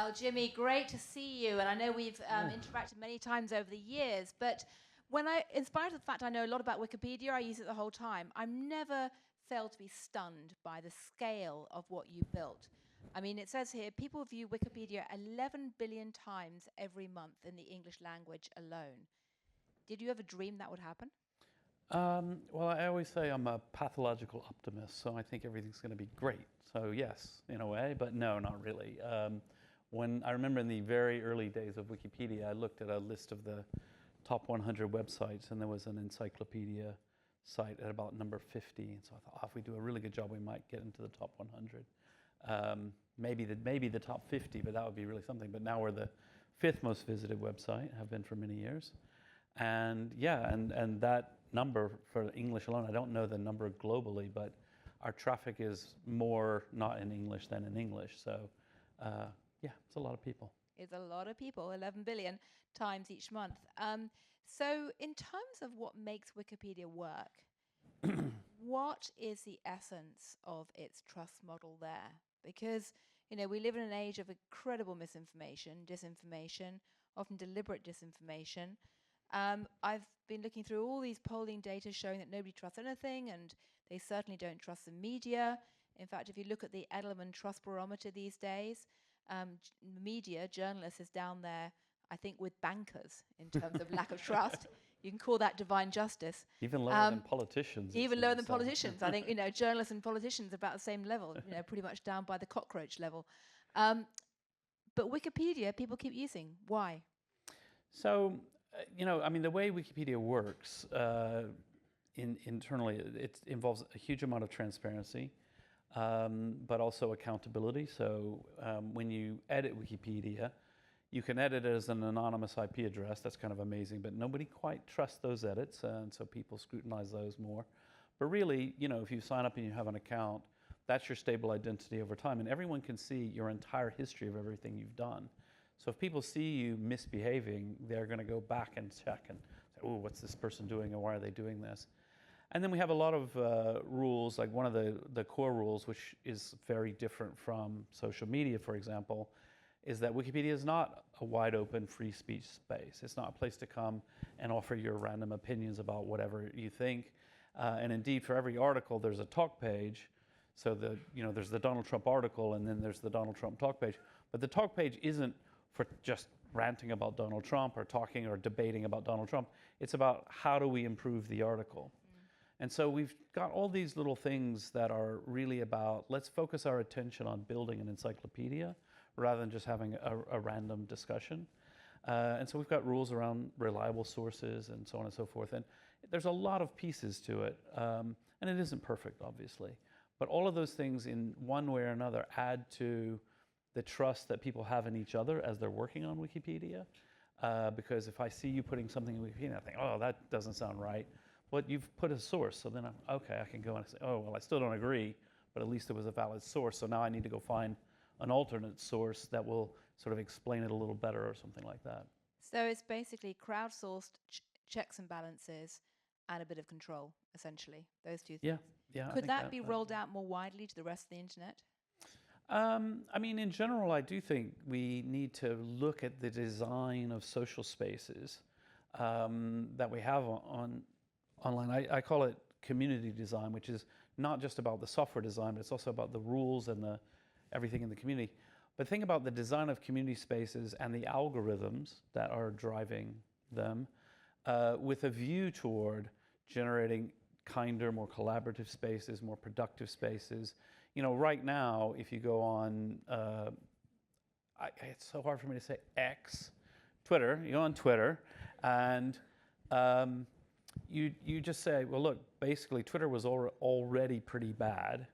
Well, Jimmy, great to see you. And I know we've interacted many times over the years, but in spite of the fact I know a lot about Wikipedia, I use it the whole time, I'm never failed to be stunned by the scale of what you built. I mean, it says here, people view Wikipedia 11 billion times every month in the English language alone. Did you ever dream that would happen? Well, I always say I'm a pathological optimist, so I think everything's going to be great. So yes, in a way, but no, not really. When I remember in the very early days of Wikipedia, I looked at a list of the top 100 websites, and there was an encyclopedia site at about number 50. And so I thought, if we do a really good job, we might get into the top 100. Maybe the top 50, but that would be really something. But now we're the 5th most visited website, have been for many years. And yeah, and that number for English alone, I don't know the number globally, but our traffic is more not in English than in English. So yeah, it's a lot of people. It's a lot of people, 11 billion times each month. So in terms of what makes Wikipedia work, what is the essence of its trust model there? Because, you know, we live in an age of incredible misinformation, disinformation, often deliberate disinformation. I've been looking through all these polling data showing that nobody trusts anything, and they certainly don't trust the media. In fact, if you look at the Edelman Trust Barometer these days, media, journalists is down there, I think, with bankers in terms of lack of trust. You can call that divine justice. Even lower than politicians. Even lower than politicians. I think, you know, journalists and politicians are about the same level, you know, pretty much down by the cockroach level. But Wikipedia, people keep using. Why? So, you know, I mean, the way Wikipedia works internally, it involves a huge amount of transparency, but also accountability. So when you edit Wikipedia, you can edit it as an anonymous IP address. That's kind of amazing, but nobody quite trusts those edits, and so people scrutinize those more. But really, you know, if you sign up and you have an account, that's your stable identity over time, and everyone can see your entire history of everything you've done. So if people see you misbehaving, they're going to go back and check and say, oh, what's this person doing, and why are they doing this? And then we have a lot of rules, like one of the core rules, which is very different from social media, for example, is that Wikipedia is not a wide open free speech space. It's not a place to come and offer your random opinions about whatever you think. And indeed, for every article, there's a talk page. So there's the Donald Trump article, and then there's the Donald Trump talk page. But the talk page isn't for just ranting about Donald Trump or talking or debating about Donald Trump. It's about how do we improve the article. And so we've got all these little things that are really about, let's focus our attention on building an encyclopedia rather than just having a random discussion. And so we've got rules around reliable sources and so on and so forth. And there's a lot of pieces to it. And it isn't perfect, obviously. But all of those things in one way or another add to the trust that people have in each other as they're working on Wikipedia. Because if I see you putting something in Wikipedia, I think, oh, that doesn't sound right. But you've put a source, so then I can go and say, oh, well, I still don't agree, but at least it was a valid source. So now I need to go find an alternate source that will sort of explain it a little better or something like that. So it's basically crowdsourced checks and balances and a bit of control, essentially, those two things. Yeah. Could that be rolled out more widely to the rest of the internet? I mean, in general, I do think we need to look at the design of social spaces that we have online. I call it community design, which is not just about the software design, but it's also about the rules and everything in the community. But think about the design of community spaces and the algorithms that are driving them with a view toward generating kinder, more collaborative spaces, more productive spaces. You know, right now, if you go on, it's so hard for me to say X, Twitter, you go on Twitter, and you just say, well, look, basically Twitter was already pretty bad.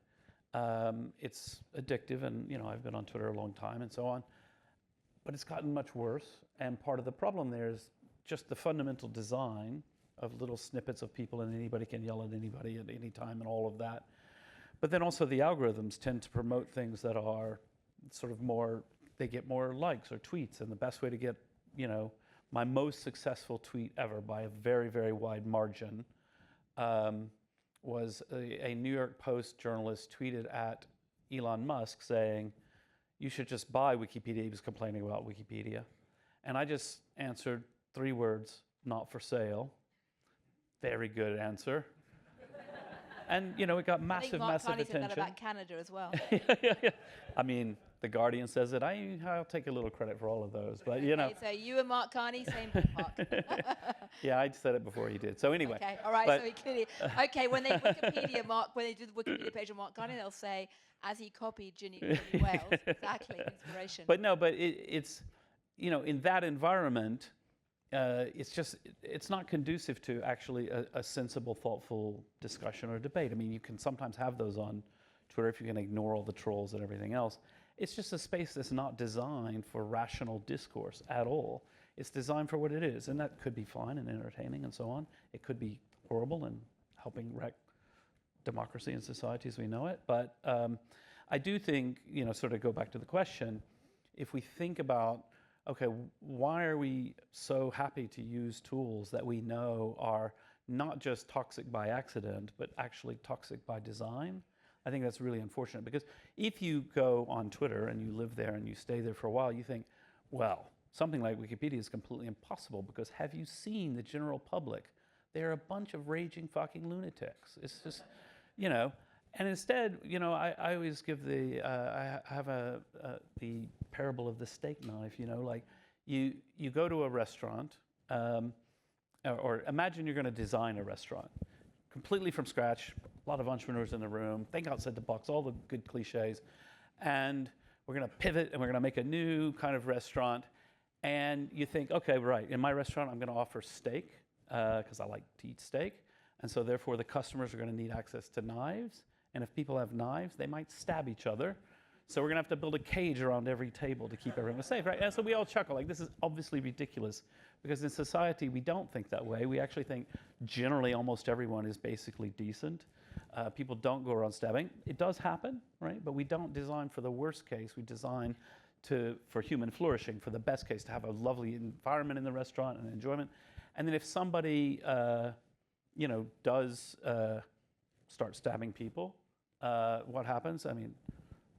It's addictive, and you know, I've been on Twitter a long time and so on, but it's gotten much worse. And part of the problem there is just the fundamental design of little snippets of people, and anybody can yell at anybody at any time and all of that. But then also the algorithms tend to promote things that are sort of more, they get more likes or tweets. And the best way to get, you know, my most successful tweet ever by a very, very wide margin was a New York Post journalist tweeted at Elon Musk saying, you should just buy Wikipedia. He was complaining about Wikipedia. And I just answered 3 words, not for sale. Very good answer. And, you know, it got massive, massive attention. Said that about Canada as well. Yeah. I mean, The Guardian says it. I'll take a little credit for all of those. But, you know. Okay, so you and Mark Carney, same Mark. Yeah, I said it before he did. So anyway. Okay, all right, so he clearly... Okay, when they do the Wikipedia page on Mark Carney, they'll say, as he copied Ginny Wales. Exactly, inspiration. But no, it's, you know, in that environment... it's not conducive to actually a sensible, thoughtful discussion or debate. I mean, you can sometimes have those on Twitter if you can ignore all the trolls and everything else. It's just a space that's not designed for rational discourse at all. It's designed for what it is, and that could be fun and entertaining and so on. It could be horrible and helping wreck democracy and society as we know it. But I do think, you know, sort of go back to the question, if we think about, okay, why are we so happy to use tools that we know are not just toxic by accident, but actually toxic by design? I think that's really unfortunate, because if you go on Twitter and you live there and you stay there for a while, you think, well, something like Wikipedia is completely impossible, because have you seen the general public? They're a bunch of raging fucking lunatics. It's just, you know, and instead, you know, I always give I have the parable of the steak knife, you know, like you go to a restaurant, or imagine you're going to design a restaurant completely from scratch, a lot of entrepreneurs in the room, think outside the box, all the good cliches, and we're going to pivot and we're going to make a new kind of restaurant, and you think, okay, right, in my restaurant I'm going to offer steak, because I like to eat steak, and so therefore the customers are going to need access to knives. And if people have knives, they might stab each other. So we're going to have to build a cage around every table to keep everyone safe, right? And so we all chuckle, like, this is obviously ridiculous, because in society we don't think that way. We actually think generally almost everyone is basically decent. People don't go around stabbing. It does happen, right? But we don't design for the worst case. We design for human flourishing, for the best case, to have a lovely environment in the restaurant and enjoyment. And then if somebody, you know, does start stabbing people, what happens? I mean,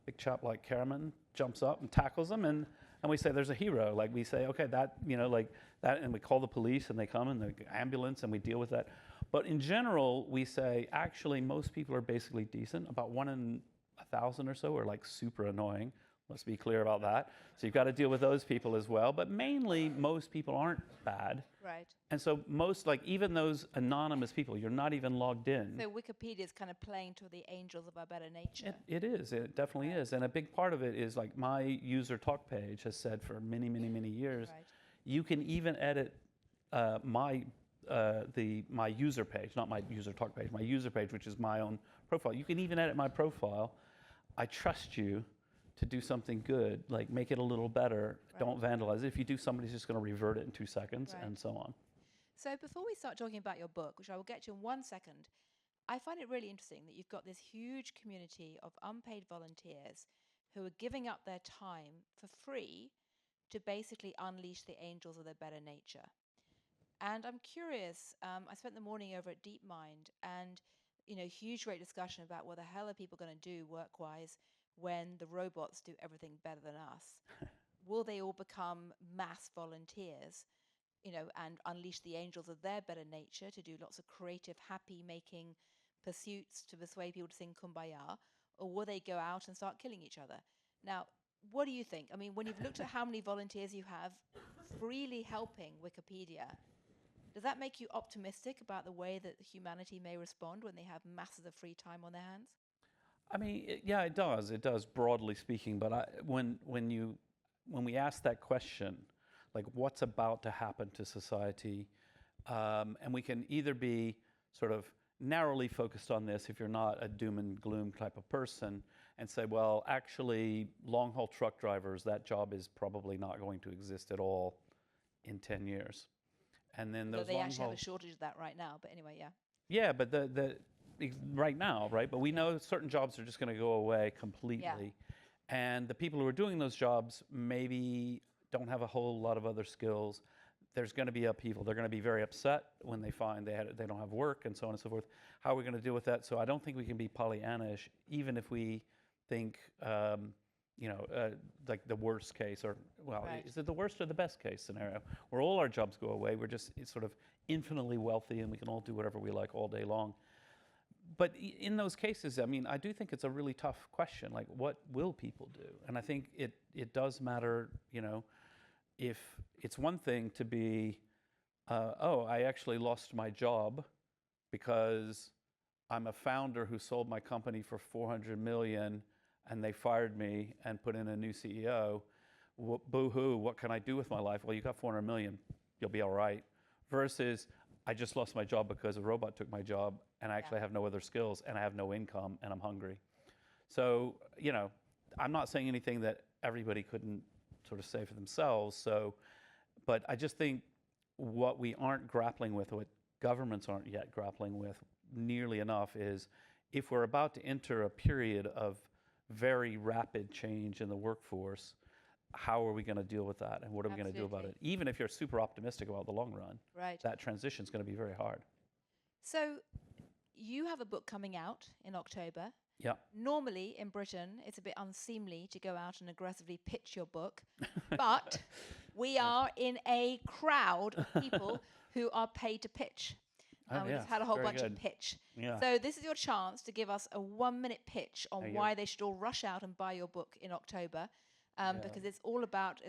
big chap like Karaman jumps up and tackles them, and we say there's a hero. Like, we say, okay, that, you know, like that, and we call the police and they come and the ambulance and we deal with that. But in general, we say actually most people are basically decent. About 1 in 1,000 or so are like super annoying. Let's be clear about that. So you've got to deal with those people as well. But mainly, most people aren't bad. Right. And so most, like, even those anonymous people, you're not even logged in. So Wikipedia is kind of playing to the angels of our better nature. It is. It definitely is. And a big part of it is, like, my user talk page has said for many, many, many years, Right. you can even edit my user page, not my user talk page, my user page, which is my own profile. You can even edit my profile. I trust you to do something good, like make it a little better. Right. Don't vandalize it. If you do, somebody's just going to revert it in 2 seconds, right, and so on. So before we start talking about your book, which I will get to in 1 second, I find it really interesting that you've got this huge community of unpaid volunteers who are giving up their time for free to basically unleash the angels of their better nature. And I'm curious, I spent the morning over at DeepMind, and, you know, huge great discussion about what the hell are people going to do work-wise when the robots do everything better than us. Will they all become mass volunteers, you know, and unleash the angels of their better nature to do lots of creative, happy-making pursuits to persuade people to sing Kumbaya? Or will they go out and start killing each other? Now, what do you think? I mean, when you've looked at how many volunteers you have freely helping Wikipedia, does that make you optimistic about the way that humanity may respond when they have masses of free time on their hands? I mean, yeah, it does. It does, broadly speaking. But when we ask that question, like what's about to happen to society, and we can either be sort of narrowly focused on this if you're not a doom and gloom type of person, and say, well, actually, long-haul truck drivers, that job is probably not going to exist at all in 10 years. And then those they actually have a shortage of that right now. But anyway, yeah. Yeah, but right now, right? But we know certain jobs are just going to go away completely. Yeah. And the people who are doing those jobs maybe don't have a whole lot of other skills. There's going to be upheaval. They're going to be very upset when they find they don't have work and so on and so forth. How are we going to deal with that? So I don't think we can be Pollyanna-ish, even if we think, like the worst case, or Right. is it the worst or the best case scenario, where all our jobs go away? We're just sort of infinitely wealthy, and we can all do whatever we like all day long. But in those cases, I mean, I do think it's a really tough question. Like, what will people do? And I think it does matter. If it's one thing to be, oh, I actually lost my job because I'm a founder who sold my company for 400 million and they fired me and put in a new CEO. Boo-hoo, what can I do with my life? Well, you got 400 million, you'll be all right. Versus, I just lost my job because a robot took my job and I actually have no other skills and I have no income and I'm hungry. So, I'm not saying anything that everybody couldn't sort of say for themselves. But I just think what we aren't grappling with, what governments aren't yet grappling with nearly enough, is if we're about to enter a period of very rapid change in the workforce, how are we going to deal with that, and what are we going to do about it? Even if you're super optimistic about the long run, that transition is going to be very hard. So you have a book coming out in October. Yeah. Normally in Britain, it's a bit unseemly to go out and aggressively pitch your book, but we are in a crowd of people who are paid to pitch. We just had a whole bunch of pitch. Yeah. So this is your chance to give us a 1-minute pitch on why they should all rush out and buy your book in October, because it's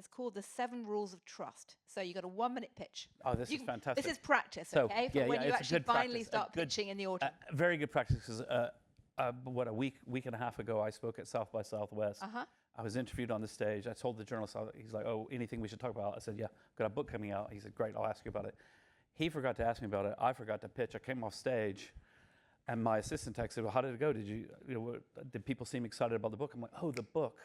called The 7 Rules of Trust. So you got a 1-minute pitch. Oh, this is fantastic. This is practice, okay? For when you actually finally start pitching in the autumn. Very good practice, because a week and a half ago, I spoke at South by Southwest. I was interviewed on the stage. I told the journalist, he's like, oh, anything we should talk about? I said, yeah, I've got a book coming out. He said, great, I'll ask you about it. He forgot to ask me about it. I forgot to pitch. I came off stage, and my assistant texted, well, how did it go? Did people seem excited about the book? I'm like, oh, the book.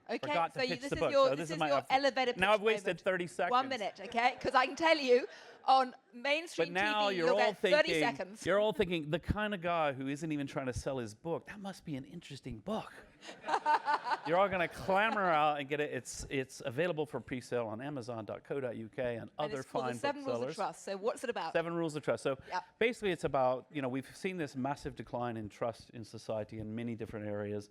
Okay, Forgot to so pitch this the is book. your, So this is my your elevator pitch. Now I've wasted 30 seconds. 1 minute, okay? Because I can tell you, on mainstream But now TV, you're you'll all get 30 thinking, seconds. You're all thinking, the kind of guy who isn't even trying to sell his book, that must be an interesting book. You're all going to clamor out and get it. It's available for pre-sale on Amazon.co.uk and other fine booksellers. It's called The 7 Rules of Trust. So what's it about? 7 Rules of Trust. So basically it's about, we've seen this massive decline in trust in society in many different areas.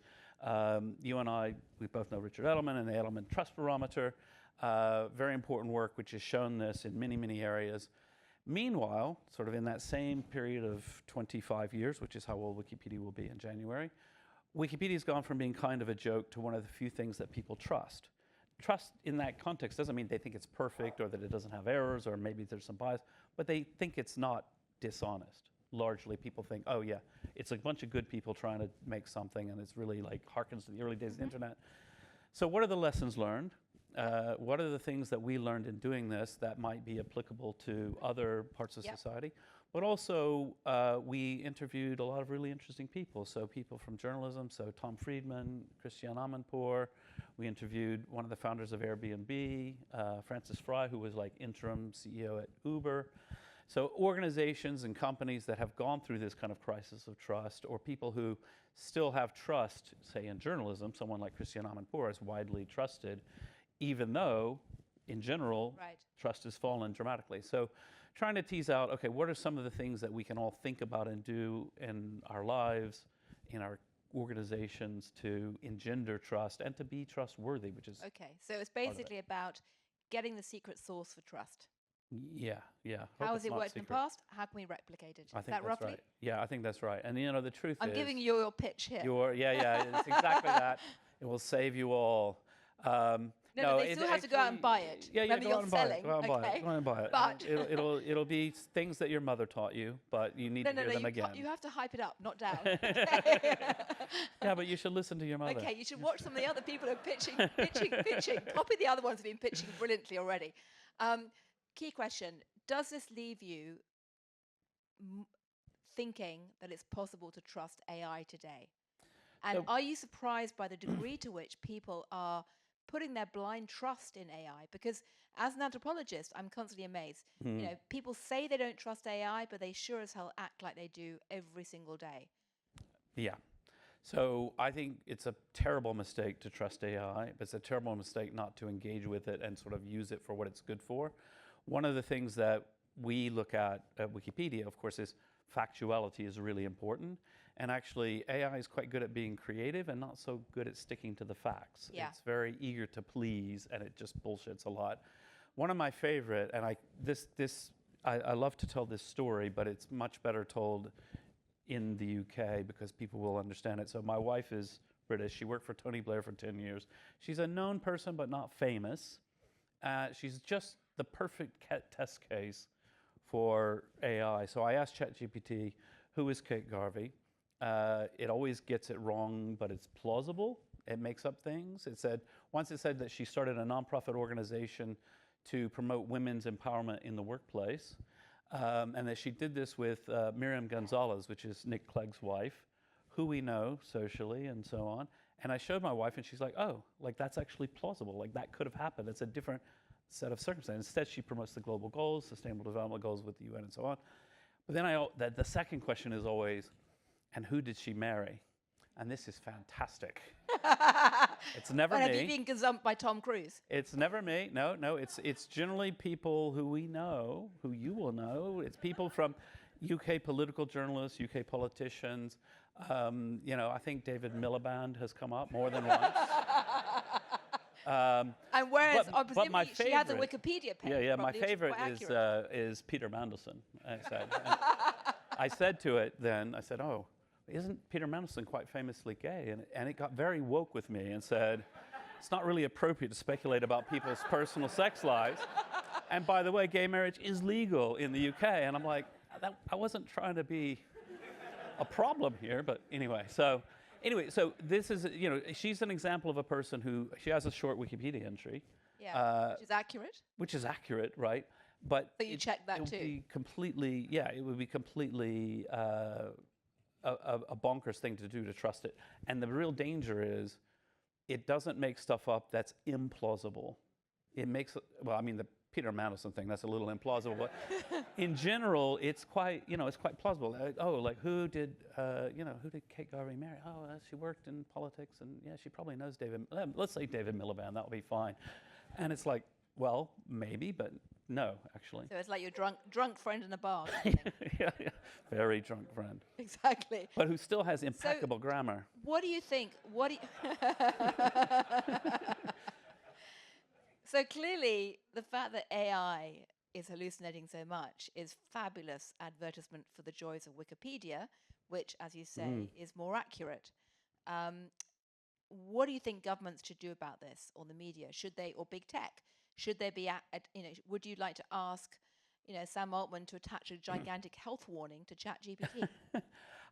You and I, we both know Richard Edelman and the Edelman Trust Barometer. Very important work which has shown this in many, many areas. Meanwhile, sort of in that same period of 25 years, which is how old Wikipedia will be in January, Wikipedia's gone from being kind of a joke to one of the few things that people trust. Trust in that context doesn't mean they think it's perfect or that it doesn't have errors or maybe there's some bias, but they think it's not dishonest. Largely, people think, oh yeah, it's a bunch of good people trying to make something, and it's really like harkens to the early days of the internet. So what are the lessons learned? What are the things that we learned in doing this that might be applicable to other parts of society? But also, we interviewed a lot of really interesting people. So people from journalism, so Tom Friedman, Christian Amanpour. We interviewed one of the founders of Airbnb, Francis Fry, who was like interim CEO at Uber. So organizations and companies that have gone through this kind of crisis of trust, or people who still have trust, say in journalism, someone like Christian Amanpour is widely trusted, even though, in general, trust has fallen dramatically. So trying to tease out, okay, what are some of the things that we can all think about and do in our lives, in our organizations, to engender trust and to be trustworthy, which is okay. So it's basically about getting the secret sauce for trust. Yeah. How has it worked in the past? How can we replicate it? I think that's roughly right. Yeah, I think that's right. And the truth is, I'm giving you your pitch here. It's exactly that. It will save you all. No, but they still have to go out and buy it. Yeah, Remember, go out and buy it. Go out and buy it. Go out and buy it. But it'll be things that your mother taught you, but you need to hear them again. You have to hype it up, not down. Yeah, but you should listen to your mother. Okay, you should watch some of the other people who are pitching. Copy the other ones who've been pitching brilliantly already. Key question: does this leave you thinking that it's possible to trust AI today? And are you surprised by the degree to which people are putting their blind trust in AI? Because as an anthropologist, I'm constantly amazed. People say they don't trust AI, but they sure as hell act like they do every single day. Yeah. So I think it's a terrible mistake to trust AI, but it's a terrible mistake not to engage with it and sort of use it for what it's good for. One of the things that we look at Wikipedia, of course, is factuality is really important. And actually, AI is quite good at being creative and not so good at sticking to the facts. Yeah. It's very eager to please, and it just bullshits a lot. One of my favorite, and I love to tell this story, but it's much better told in the UK because people will understand it. So my wife is British. She worked for Tony Blair for 10 years. She's a known person, but not famous. She's just the perfect test case for AI. So I asked ChatGPT, who is Kate Garvey? It always gets it wrong, but it's plausible. It makes up things. Once it said that she started a nonprofit organization to promote women's empowerment in the workplace. And that she did this with Miriam Gonzalez, which is Nick Clegg's wife, who we know socially and so on. And I showed my wife, and she's like, oh, like that's actually plausible. Like that could have happened. It's a different set of circumstances. Instead, she promotes the global goals, sustainable development goals with the UN and so on. But then the second question is always, and who did she marry? And this is fantastic. It's never me. Have you been gazumped by Tom Cruise? It's never me. No. It's generally people who we know, who you will know. It's people from UK political journalists, UK politicians. I think David Miliband has come up more than once. And whereas, but my she has a Wikipedia page. Yeah. My probably, favorite is Peter Mandelson. I said to it then. I said, oh. Isn't Peter Mandelson quite famously gay? And it got very woke with me and said, it's not really appropriate to speculate about people's personal sex lives. And by the way, gay marriage is legal in the UK. And I'm like, I wasn't trying to be a problem here, but anyway. So this is, she's an example of a person she has a short Wikipedia entry. Yeah, which is accurate. Which is accurate, right? But you checked that too. It would be completely a bonkers thing to do to trust it. And the real danger is it doesn't make stuff up that's implausible. It makes, the Peter Mandelson thing, that's a little implausible, but in general, it's quite plausible. Who did Kate Garvey marry? Oh, she worked in politics, and yeah, she probably knows David. Let's say David Miliband, that would be fine. And it's like, well, maybe, but no, actually. So it's like your drunk friend in a bar. yeah, very drunk friend. Exactly. But who still has impeccable grammar. What do you think? So clearly, the fact that AI is hallucinating so much is fabulous advertisement for the joys of Wikipedia, which, as you say, is more accurate. What do you think governments should do about this, or the media? Should they, or big tech? Should there be, would you like to ask, Sam Altman to attach a gigantic health warning to ChatGPT?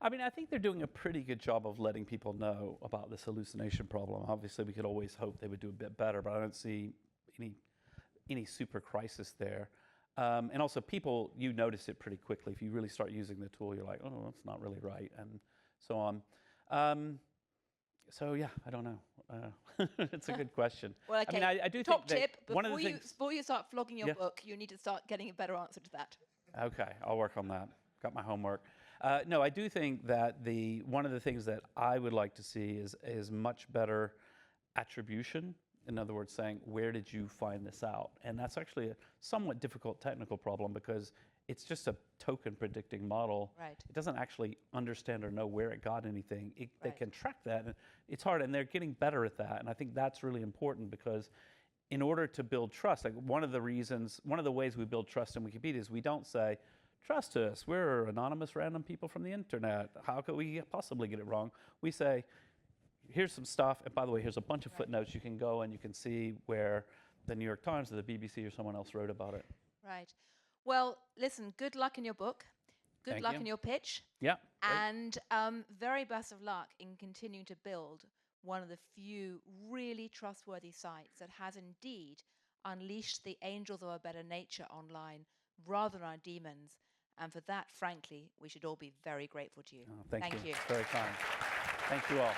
I think they're doing a pretty good job of letting people know about this hallucination problem. Obviously, we could always hope they would do a bit better, but I don't see any super crisis there. And also, people, you notice it pretty quickly. If you really start using the tool, you're like, oh, that's not really right, and so on. So yeah, I don't know. It's a good question. Well, okay. I do Top think tip: one of the things, before you start flogging your book, you need to start getting a better answer to that. Okay, I'll work on that. Got my homework. No, I do think that one of the things that I would like to see is much better attribution. In other words, saying, where did you find this out? And that's actually a somewhat difficult technical problem because it's just a token predicting model. Right. It doesn't actually understand or know where it got anything. They can track that, and it's hard, and they're getting better at that. And I think that's really important because in order to build trust, like one of the ways we build trust in Wikipedia is we don't say, trust us, we're anonymous random people from the internet. How could we possibly get it wrong? We say, here's some stuff, and by the way, here's a bunch of footnotes. You can go and you can see where the New York Times or the BBC or someone else wrote about it. Right. Well, listen, good luck in your book. Good luck in your pitch. Yeah. And very best of luck in continuing to build one of the few really trustworthy sites that has indeed unleashed the angels of a better nature online rather than our demons. And for that, frankly, we should all be very grateful to you. Oh, thank you. you. It's very kind. Thank you all.